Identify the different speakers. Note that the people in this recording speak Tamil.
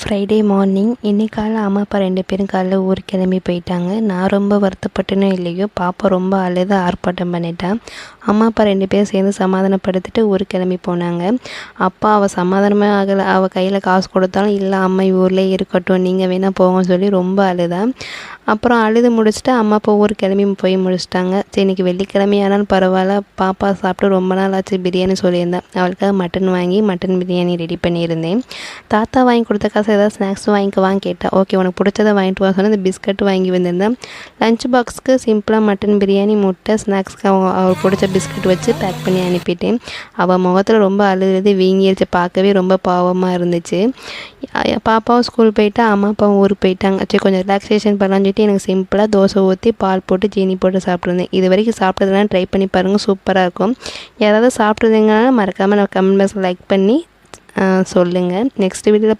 Speaker 1: ஃப்ரைடே மார்னிங் இன்னைக்கு காலைல அம்மா அப்பா 2 பேரும் காலைல ஊருக்கு கிளம்பி போயிட்டாங்க. நான் ரொம்ப வருத்தப்பட்டேனோ இல்லையோ, பாப்பா ரொம்ப அழுது ஆர்ப்பாட்டம் பண்ணிட்டா. அம்மா அப்பா 2 பேரும் சேர்ந்து சமாதானப்படுத்திட்டு ஊருக்கு கிளம்பி போனாங்க. அப்பா அவள் சமாதானமே ஆகலை. அவள் கையில் காசு கொடுத்தாலும் இல்லை, அம்மா ஊர்லேயே இருக்கட்டும், நீங்கள் வேணால் போங்கன்னு சொல்லி ரொம்ப அழுதா. அப்புறம் அழுது முடிச்சுட்டு அம்மா அப்பா ஊருக்கு கிளம்பி போய் முடிச்சிட்டாங்க. சரி, இன்றைக்கி வெள்ளிக்கிழமை ஆனாலும் பரவாயில்ல, பாப்பா சாப்பிட்டு ரொம்ப நாள் ஆச்சு பிரியாணி சொல்லியிருந்தேன். அவளுக்காக மட்டன் வாங்கி மட்டன் பிரியாணி ரெடி பண்ணியிருந்தேன். தாத்தா வாங்கி கொடுத்த காசு ஏதாவது ஸ்நாக்ஸ் வாங்கிக்குவான்னு கேட்டேன். ஓகே, உனக்கு பிடிச்சதை வாங்கிட்டு வா சொன்னால் இந்த பிஸ்கட் வாங்கி வந்திருந்தேன். லஞ்ச் பாக்ஸுக்கு சிம்பிளாக மட்டன் பிரியாணி, முட்டை, ஸ்நாக்ஸ்க்கு அவள் பிடிச்ச பிஸ்கட் வச்சு பேக் பண்ணி அனுப்பிட்டேன். அவள் முகத்தில் ரொம்ப அழுது வீங்கிருச்சு. பார்க்கவே ரொம்ப பாவமாக இருந்துச்சு. பாப்பாவும் ஸ்கூல் போயிட்டா, அம்மா அப்பாவும் ஊருக்கு போயிட்டாங்க. சரி, கொஞ்சம் ரிலாக்ஸேஷன் பண்ணலான்னு சொல்லிட்டு எனக்கு சிம்பிளாக தோசை ஊற்றி பால் போட்டு ஜீனி போட்டு சாப்பிட்ருந்தேன். இது வரைக்கும் சாப்பிட்டதெல்லாம் ட்ரை பண்ணி பாருங்கள், சூப்பராக இருக்கும். யாராவது சாப்பிட்றதுங்கன்னா மறக்காமல் நான் கமெண்ட் பாக்ஸில் லைக் பண்ணி சொல்லுங்கள். நெக்ஸ்ட் வீடியோவில்